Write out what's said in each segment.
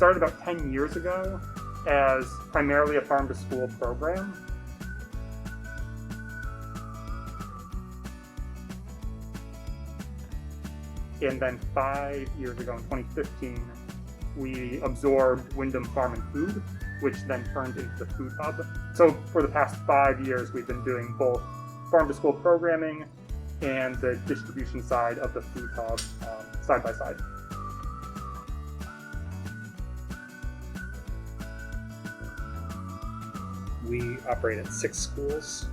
started about 10 years ago as primarily a farm-to-school program. And then 5 years ago, in 2015, we absorbed Windham Farm and Food, which then turned into the Food Hub. So for the past 5 years, we've been doing both farm-to-school programming and the distribution side of the Food Hub side by side. We operate at 6 schools,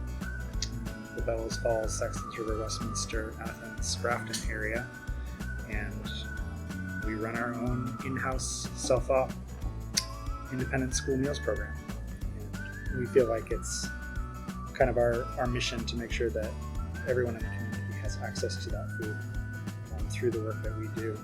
the Bellows Falls, Saxons River, Westminster, Athens, Grafton area, and we run our own in-house self-op independent school meals program. And we feel like it's kind of our mission to make sure that everyone in the community has access to that food through the work that we do.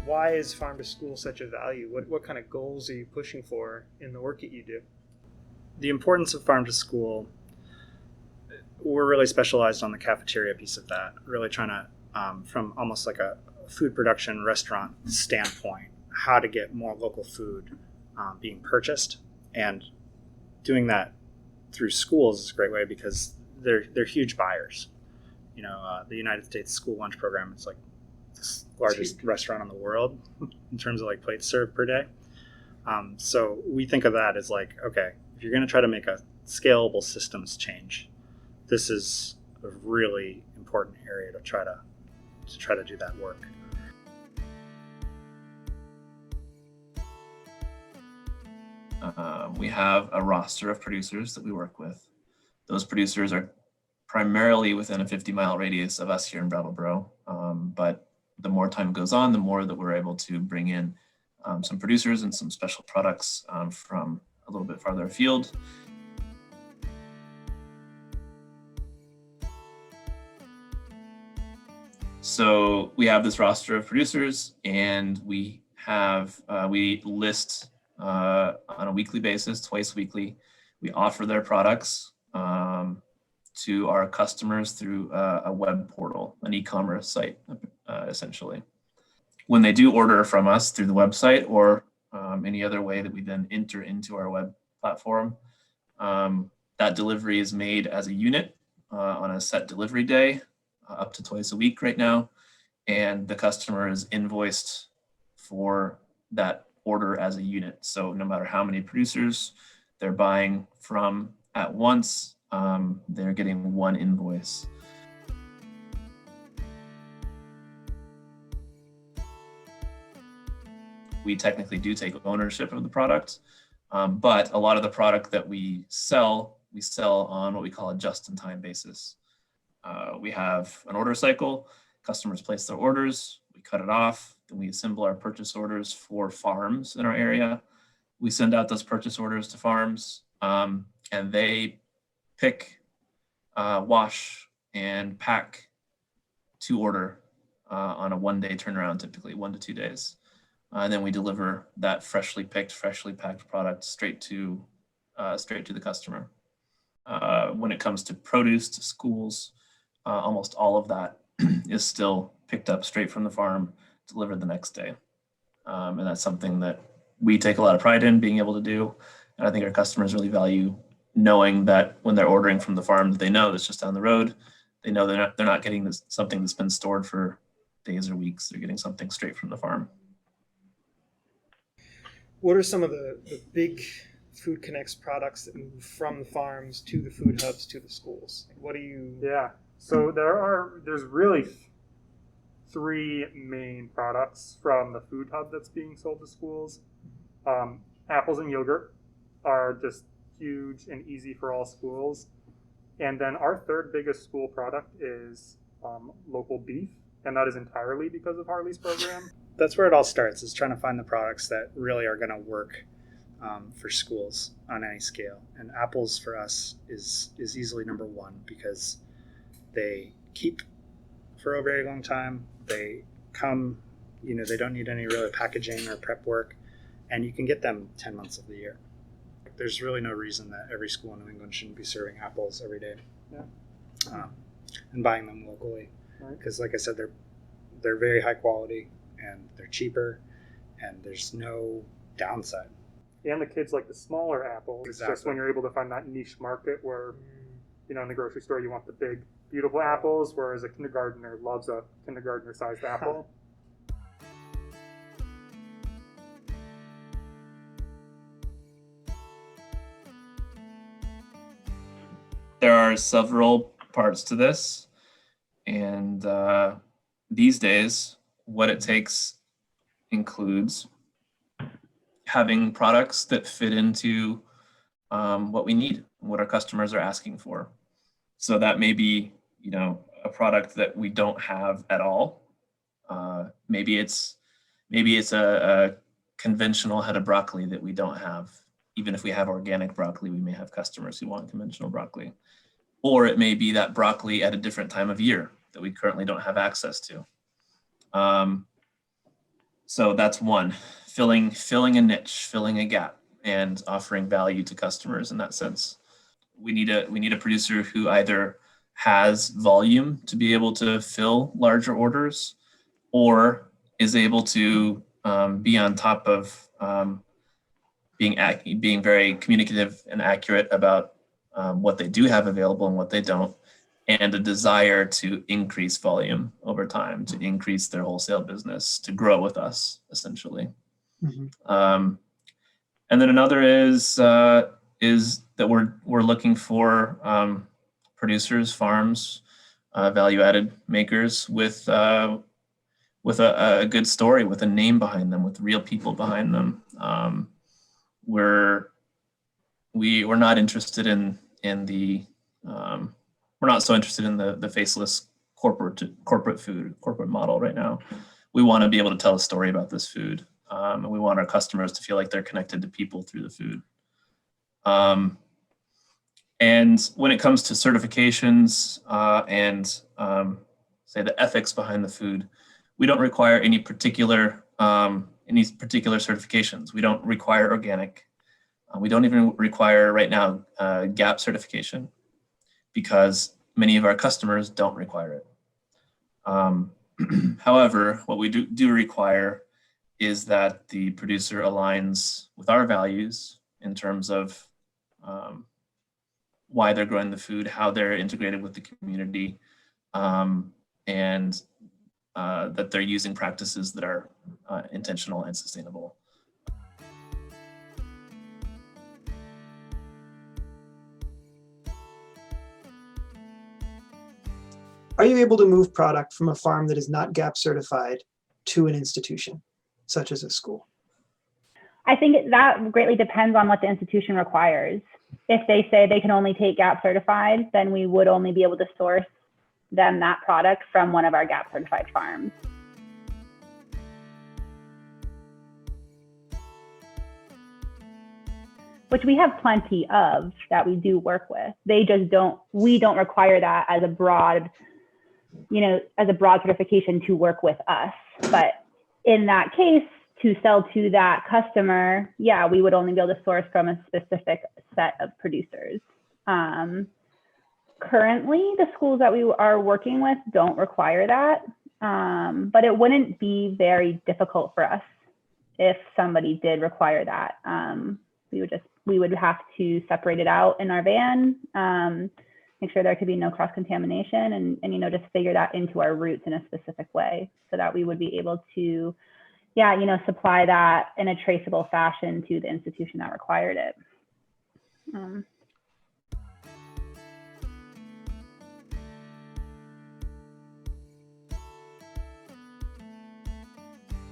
Why is farm to school such a value? What kind of goals are you pushing for in the work that you do? The importance of farm to school, we're really specialized on the cafeteria piece of that, really trying to, from almost like a food production restaurant standpoint, how to get more local food being purchased. And doing that through schools is a great way because they're huge buyers. You know, the United States school lunch program is like the largest restaurant in the world in terms of like plates served per day. So we think of that as like, okay, if you're going to try to make a scalable systems change, this is a really important area to try to do that work. We have a roster of producers that we work with. Those producers are primarily within a 50-mile radius of us here in Brattleboro, but the more time goes on, the more that we're able to bring in some producers and some special products from a little bit farther afield. So we have this roster of producers, and we list on a weekly basis, twice weekly. We offer their products to our customers through a web portal, an e-commerce site, essentially. When they do order from us through the website or any other way that we then enter into our web platform, that delivery is made as a unit on a set delivery day, up to twice a week right now, and the customer is invoiced for that order as a unit. So no matter how many producers they're buying from at once, they're getting one invoice. We technically do take ownership of the product, but a lot of the product that we sell on what we call a just-in-time basis. We have an order cycle, customers place their orders, we cut it off, then we assemble our purchase orders for farms in our area. We send out those purchase orders to farms, and they pick, wash, and pack to order on a one-day turnaround, typically 1 to 2 days. And then we deliver that freshly picked, freshly packed product straight to the customer. When it comes to produce to schools, almost all of that is still picked up straight from the farm, delivered the next day. And that's something that we take a lot of pride in being able to do. And I think our customers really value knowing that when they're ordering from the farm that they know that's just down the road, they know they're not getting something that's been stored for days or weeks. They're getting something straight from the farm. What are some of the big Food Connects products that move from the farms to the food hubs to the schools? What do you... Yeah, so there's really 3 main products from the food hub that's being sold to schools. Apples and yogurt are just huge and easy for all schools. And then our 3rd biggest school product is local beef, and that is entirely because of Harley's program. That's where it all starts, is trying to find the products that really are going to work for schools on any scale. And apples for us is easily number 1 because they keep for a very long time. They come, they don't need any really packaging or prep work, and you can get them 10 months of the year. There's really no reason that every school in New England shouldn't be serving apples every day. Yeah. and buying them locally. Right. Because, like I said, they're very high quality and they're cheaper, and there's no downside. And the kids like the smaller apples. Exactly. Just when you're able to find that niche market where, in the grocery store you want the big, beautiful apples, whereas a kindergartner loves a kindergartner-sized apple. There are several parts to this, and these days, what it takes includes having products that fit into what we need, what our customers are asking for. So that may be, a product that we don't have at all. Maybe it's a conventional head of broccoli that we don't have. Even if we have organic broccoli, we may have customers who want conventional broccoli. Or it may be that broccoli at a different time of year that we currently don't have access to. So that's one, filling a niche, filling a gap, and offering value to customers in that sense. We need a producer who either has volume to be able to fill larger orders, or is able to be on top of being very communicative and accurate about what they do have available and what they don't, and a desire to increase volume over time, to increase their wholesale business, to grow with us, essentially. Mm-hmm. And then another is that we're looking for producers, farms, value-added makers with a good story, with a name behind them, with real people behind them. We're not interested in the we're not so interested in the faceless corporate food model right now. We want to be able to tell a story about this food, and we want our customers to feel like they're connected to people through the food. And when it comes to certifications and say the ethics behind the food, we don't require any particular certifications. We don't require organic. We don't even require right now GAP certification, because many of our customers don't require it. However, what we do require is that the producer aligns with our values in terms of why they're growing the food, how they're integrated with the community, and that they're using practices that are intentional and sustainable. Are you able to move product from a farm that is not GAP certified to an institution, such as a school? I think that greatly depends on what the institution requires. If they say they can only take GAP certified, then we would only be able to source them that product from one of our GAP certified farms. Which we have plenty of that we do work with. We don't require that as a broad certification to work with us. But in that case, to sell to that customer, yeah, we would only be able to source from a specific set of producers. Currently, the schools that we are working with don't require that, but it wouldn't be very difficult for us if somebody did require that. We would have to separate it out in our van, make sure there could be no cross-contamination, and just figure that into our routes in a specific way so that we would be able to, supply that in a traceable fashion to the institution that required it.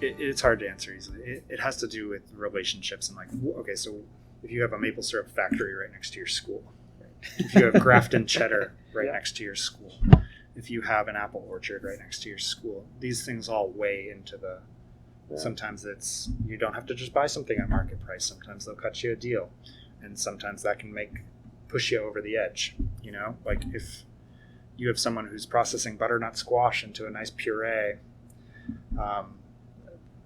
It's hard to answer easily. It has to do with relationships and okay, so if you have a maple syrup factory right next to your school, right? If you have Grafton cheddar right next to your school, if you have an apple orchard right next to your school, these things all weigh into the. Sometimes you don't have to just buy something at market price. Sometimes they'll cut you a deal, and sometimes that can push you over the edge. Like if you have someone who's processing butternut squash into a nice puree. All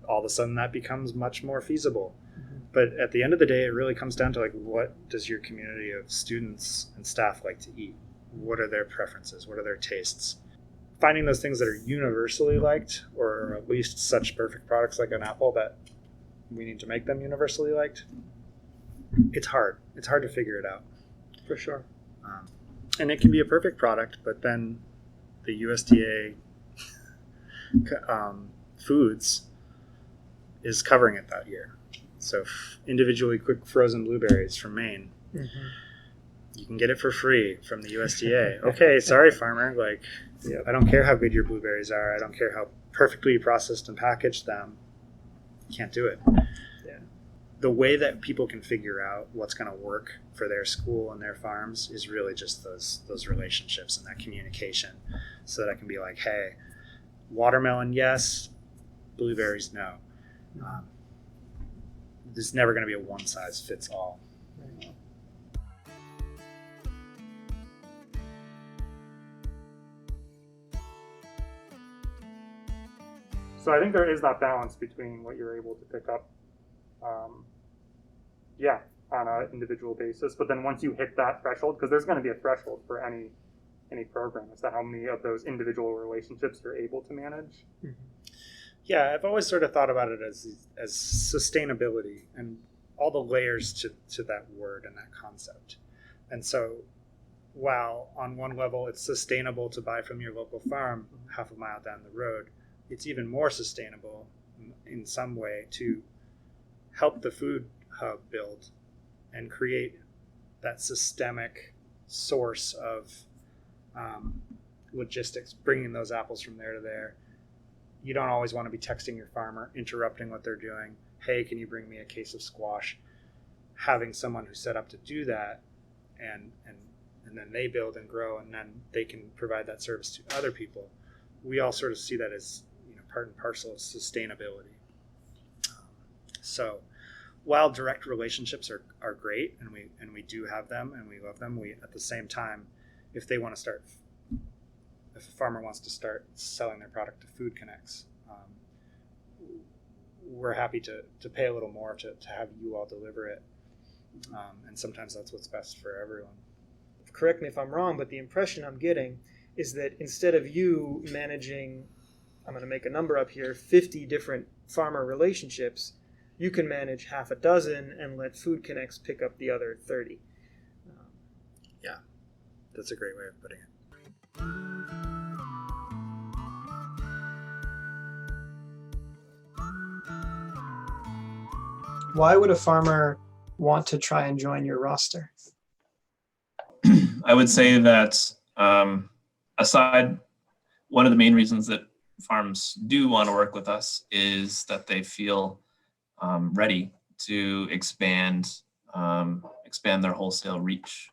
of a sudden that becomes much more feasible. Mm-hmm. But at the end of the day, it really comes down to what does your community of students and staff like to eat? what are their preferences? What are their tastes? Finding those things that are universally liked, or at least such perfect products like an apple that we need to make them universally liked. It's hard. It's hard to figure it out. For sure. And it can be a perfect product, but then the USDA foods is covering it that year. So individually quick frozen blueberries from Maine, you can get it for free from the USDA. Okay, sorry, farmer. Like, I don't care how good your blueberries are. I don't care how perfectly you processed and packaged them. You can't do it. Yeah. The way that people can figure out what's going to work for their school and their farms is really just those relationships and that communication, so that I can be like, hey, watermelon, yes, blueberries, no. There's never going to be a one size fits all. So I think there is that balance between what you're able to pick up, on an individual basis. But then once you hit that threshold, because there's going to be a threshold for any program, as to how many of those individual relationships you're able to manage. Yeah, I've always sort of thought about it as sustainability and all the layers to that word and that concept. And so while on one level it's sustainable to buy from your local farm half a mile down the road, it's even more sustainable in some way to help the food hub build and create that systemic source of logistics, bringing those apples from there to there. You don't always want to be texting your farmer, interrupting what they're doing. Hey, can you bring me a case of squash? Having someone who's set up to do that, and then they build and grow, and then they can provide that service to other people. We all sort of see that as part and parcel of sustainability. So while direct relationships are great, and we do have them and we love them, we at the same time, if a farmer wants to start selling their product to Food Connects, we're happy to pay a little more to have you all deliver it. And sometimes that's what's best for everyone. Correct me if I'm wrong, but the impression I'm getting is that instead of you managing, I'm going to make a number up here, 50 different farmer relationships, you can manage half a dozen and let Food Connects pick up the other 30. Yeah, that's a great way of putting it. Why would a farmer want to try and join your roster? I would say that aside, one of the main reasons that farms do want to work with us is that they feel ready to expand their wholesale reach.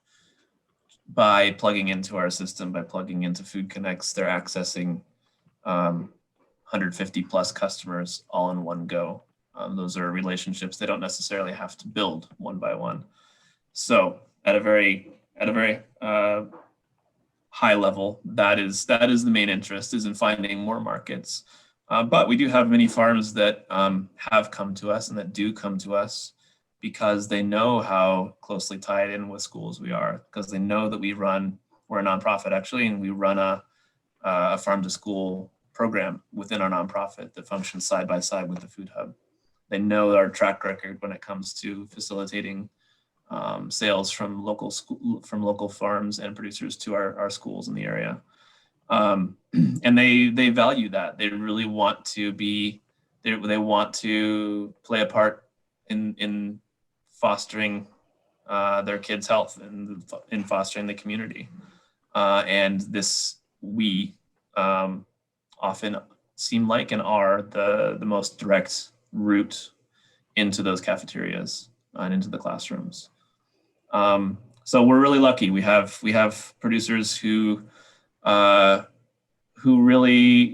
By plugging into our system, by plugging into Food Connects, they're accessing 150 plus customers all in one go. Those are relationships they don't necessarily have to build one by one. So at a very high level, that is the main interest, is in finding more markets. But we do have many farms that have come to us and that do come to us because they know how closely tied in with schools we are, because they know that we're a nonprofit actually, and we run a farm to school program within our nonprofit that functions side by side with the Food Hub. They know our track record when it comes to facilitating sales from local farms and producers to our schools in the area. And they value that. They really want to they want to play a part in fostering their kids' health and in fostering the community. And we often seem like and are the most direct route into those cafeterias and into the classrooms. So we're really lucky. We have producers we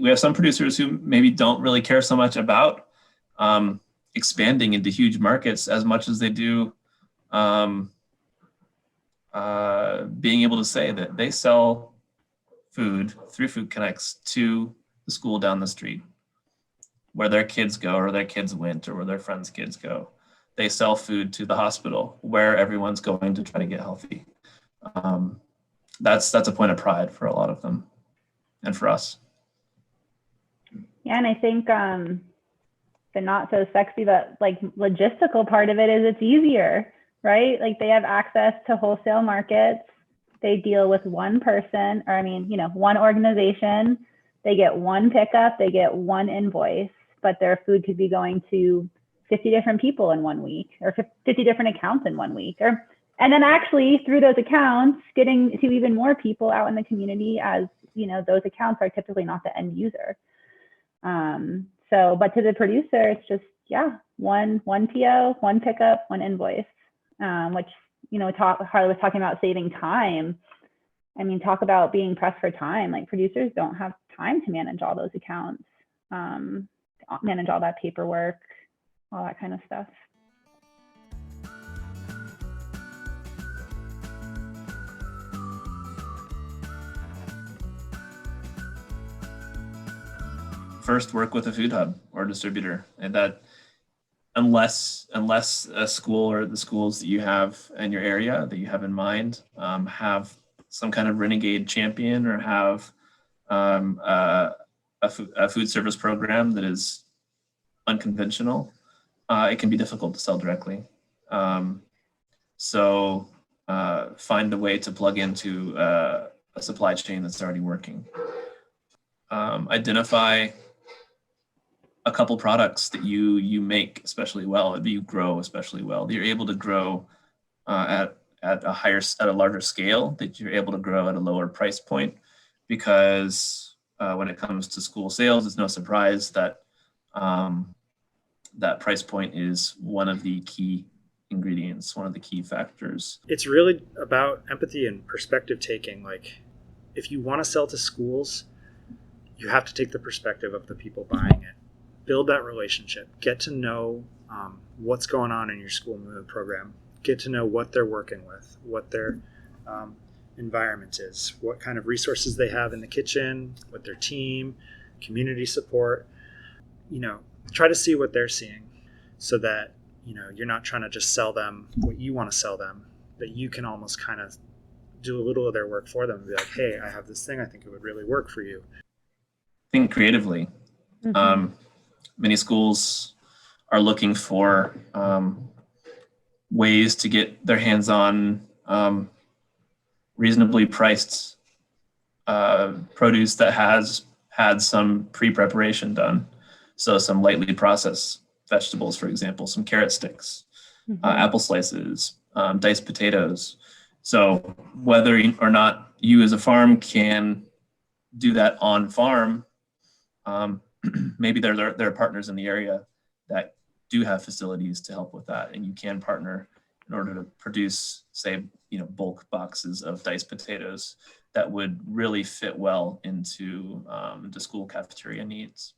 have some producers who maybe don't really care so much about expanding into huge markets as much as they do being able to say that they sell food through Food Connects to the school down the street, where their kids go, or their kids went, or where their friends' kids go. They sell food to the hospital, where everyone's going to try to get healthy. that's a point of pride for a lot of them and for us. Yeah, and I think the not so sexy but like logistical part of it is it's easier, right? Like they have access to wholesale markets. They deal with one person, or one organization. They get one pickup, they get one invoice, but their food could be going to 50 different people in 1 week, or 50 different accounts in 1 week, and then actually through those accounts, getting to even more people out in the community, as those accounts are typically not the end user. But to the producer, it's just, one PO, one pickup, one invoice, which, Harley was talking about saving time. I mean, talk about being pressed for time. Like producers don't have time to manage all those accounts, manage all that paperwork, all that kind of stuff. First, work with a food hub or distributor, and that unless a school or the schools that you have in your area that you have in mind have some kind of renegade champion or have a food service program that is unconventional, it can be difficult to sell directly. So find a way to plug into a supply chain that's already working. Identify a couple products that you make especially well, that you grow especially well, that you're able to grow at a larger scale, that you're able to grow at a lower price point, because when it comes to school sales, it's no surprise that that price point is one of the key ingredients, one of the key factors. It's really about empathy and perspective taking. Like, if you want to sell to schools, you have to take the perspective of the people buying it. Build that relationship. Get to know what's going on in your school movement program. Get to know what they're working with, what their environment is, what kind of resources they have in the kitchen, what their team, community support. Try to see what they're seeing, so that you're not trying to just sell them what you want to sell them, but you can almost kind of do a little of their work for them and be like, hey, I have this thing, I think it would really work for you. Think creatively. Mm-hmm. Many schools are looking for ways to get their hands on reasonably priced produce that has had some pre-preparation done. So some lightly processed vegetables, for example, some carrot sticks, mm-hmm. Apple slices, diced potatoes. So whether or not you as a farm can do that on farm, maybe there are partners in the area that do have facilities to help with that, and you can partner in order to produce, say, bulk boxes of diced potatoes that would really fit well into the school cafeteria needs.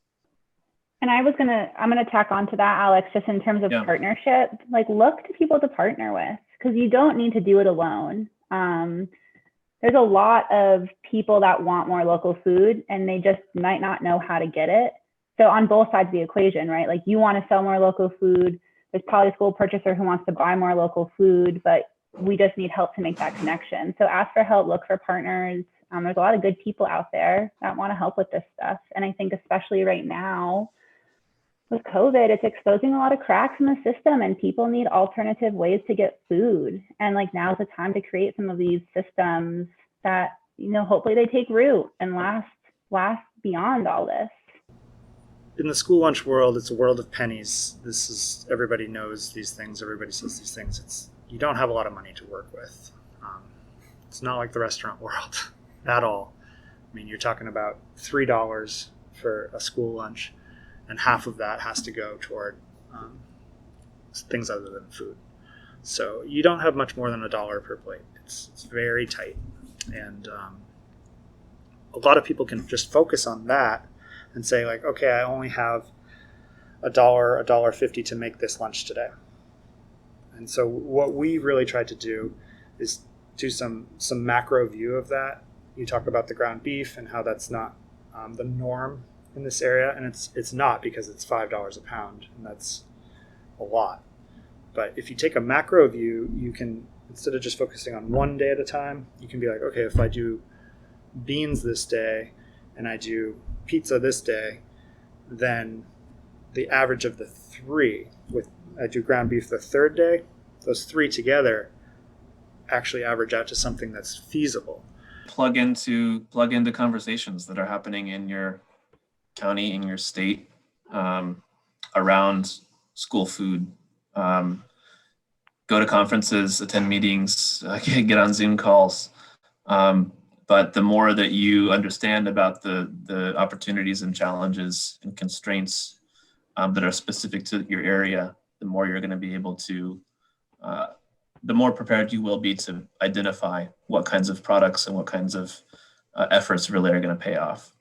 And I'm gonna tack on to that, Alex, just in terms of partnership. Like, look to people to partner with, because you don't need to do it alone. There's a lot of people that want more local food, and they just might not know how to get it. So on both sides of the equation, right? Like, you want to sell more local food. There's probably a school purchaser who wants to buy more local food, but we just need help to make that connection. So ask for help, look for partners. There's a lot of good people out there that want to help with this stuff. And I think especially right now with COVID, it's exposing a lot of cracks in the system, and people need alternative ways to get food. And like, now's the time to create some of these systems that, hopefully they take root and last beyond all this. In the school lunch world, it's a world of pennies. Everybody knows these things. Everybody says these things. You don't have a lot of money to work with. It's not like the restaurant world at all. I mean, you're talking about $3 for a school lunch, and half of that has to go toward things other than food. So you don't have much more than $1 per plate. It's very tight. And a lot of people can just focus on that and say, like, okay, I only have $1.50 to make this lunch today. And so what we really tried to do is do some macro view of that. You talk about the ground beef and how that's not the norm in this area, and it's not, because it's $5 a pound, and that's a lot. But if you take a macro view, you can instead of just focusing on one day at a time, you can be like, okay, if I do beans this day and I do pizza this day, then the average of the three, with I do ground beef the third day, those three together actually average out to something that's feasible. Plug into conversations that are happening in your county, in your state, around school food. Go to conferences, attend meetings, get on Zoom calls. But the more that you understand about the opportunities and challenges and constraints that are specific to your area, the more you're going to be able to, the more prepared you will be to identify what kinds of products and what kinds of efforts really are going to pay off.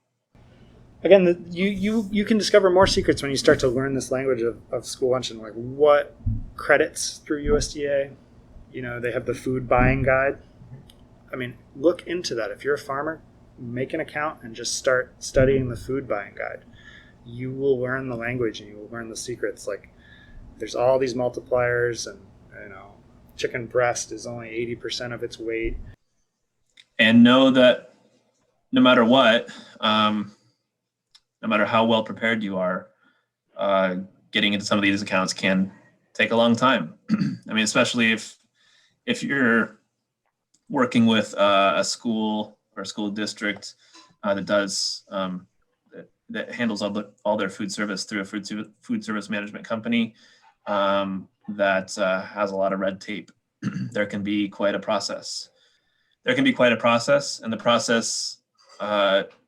Again, you can discover more secrets when you start to learn this language of school luncheon, like what credits through USDA. They have the food buying guide. I mean, look into that. If you're a farmer, make an account and just start studying the food buying guide. You will learn the language and you will learn the secrets. Like, there's all these multipliers, and chicken breast is only 80% of its weight. And know that no matter what, no matter how well prepared you are, getting into some of these accounts can take a long time. I mean, especially if you're working with a school or a school district that does that handles all their food service through a food service management company that has a lot of red tape. There can be quite a process. And the process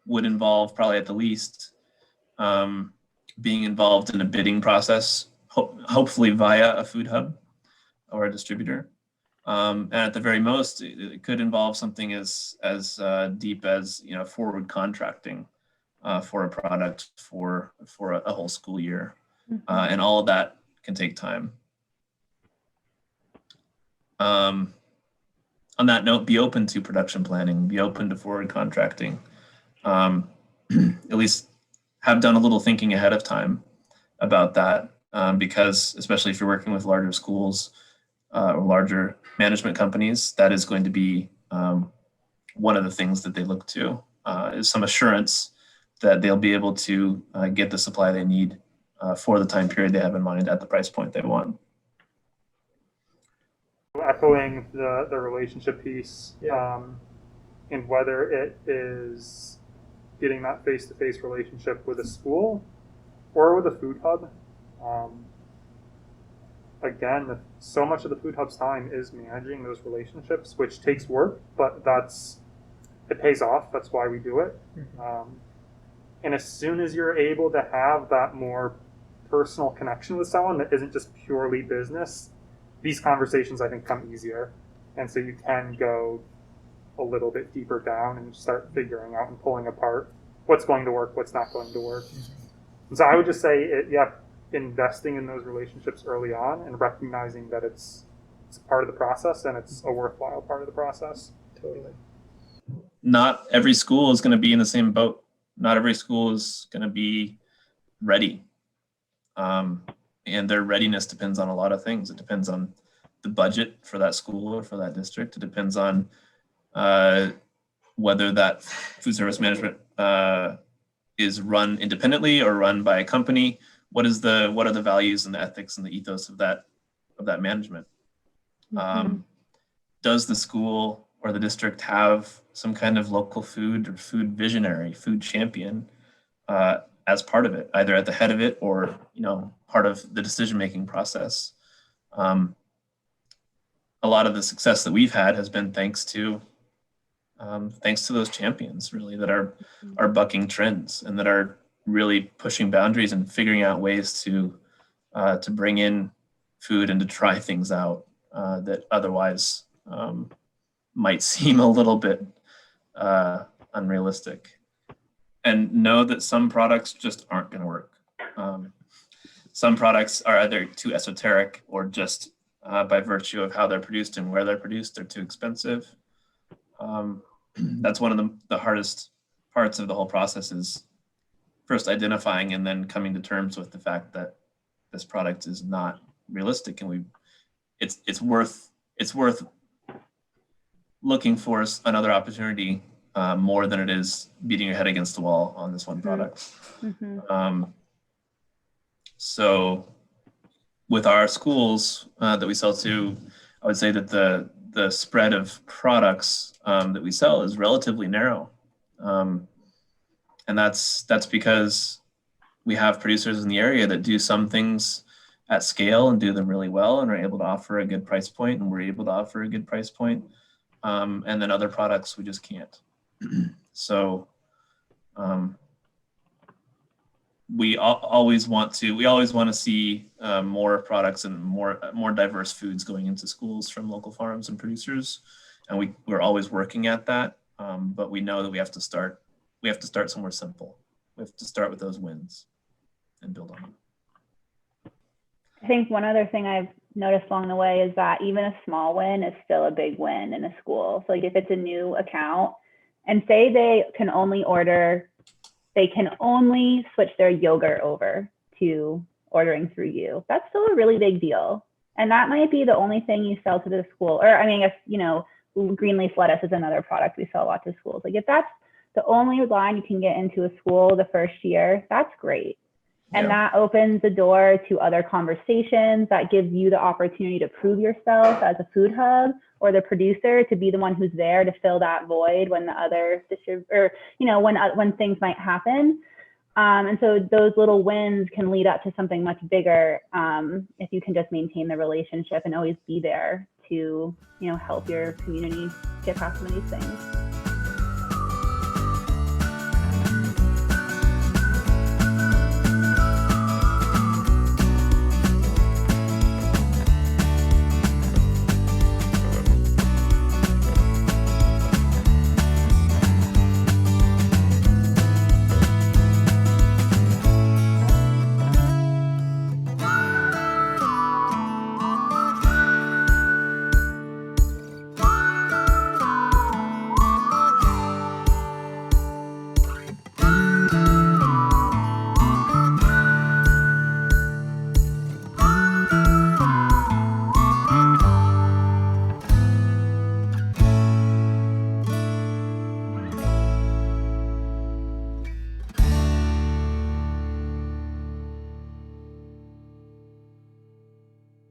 would involve, probably at the least, being involved in a bidding process, hopefully via a food hub or a distributor. And at the very most, it could involve something as deep as forward contracting for a product for a whole school year, and all of that can take time. On that note, be open to production planning, be open to forward contracting. At least have done a little thinking ahead of time about that, because especially if you're working with larger schools or larger management companies, that is going to be one of the things that they look to, is some assurance that they'll be able to get the supply they need for the time period they have in mind at the price point they want. Echoing the relationship piece, and whether it is getting that face-to-face relationship with a school or with a food hub. Again, so much of the food hub's time is managing those relationships, which takes work, but it pays off. That's why we do it. And as soon as you're able to have that more personal connection with someone that isn't just purely business, these conversations, I think, come easier. And so you can go a little bit deeper down and start figuring out and pulling apart what's going to work, what's not going to work. And so I would just say, investing in those relationships early on and recognizing that it's part of the process and it's a worthwhile part of the process. Totally. Not every school is going to be in the same boat. Not every school is going to be ready. And their readiness depends on a lot of things. It depends on the budget for that school or for that district. It depends on whether that food service management is run independently or run by a company. What are the values and the ethics and the ethos of that management? Does the school or the district have some kind of local food or food visionary, food champion as part of it, either at the head of it or part of the decision-making process? A lot of the success that we've had has been thanks to those champions, really, that are bucking trends and that are really pushing boundaries and figuring out ways to bring in food and to try things out that otherwise might seem a little bit unrealistic. And know that some products just aren't going to work. Some products are either too esoteric or just by virtue of how they're produced and where they're produced, they're too expensive. That's one of the hardest parts of the whole process, is first identifying and then coming to terms with the fact that this product is not realistic, and it's worth looking for another opportunity more than it is beating your head against the wall on this one product. So with our schools that we sell to, I would say that the spread of products that we sell is relatively narrow. And that's because we have producers in the area that do some things at scale and do them really well and are able to offer a good price point, and we're able to offer a good price point. And then other products we just can't. So we always want to see more products and more diverse foods going into schools from local farms and producers, and we're always working at that. But we know that we have to start somewhere simple. We have to start with those wins and build on them. I think one other thing I've noticed along the way is that even a small win is still a big win in a school. So like if it's a new account and say they can only switch their yogurt over to ordering through you, that's still a really big deal. And that might be the only thing you sell to the school. Or I mean, if, you know, green leaf lettuce is another product we sell a lot to schools. Like if that's the only line you can get into a school the first year, that's great. And that opens the door to other conversations. That gives you the opportunity to prove yourself as a food hub or the producer to be the one who's there to fill that void when the other when things might happen. And so those little wins can lead up to something much bigger if you can just maintain the relationship and always be there to, you know, help your community get past some of these things.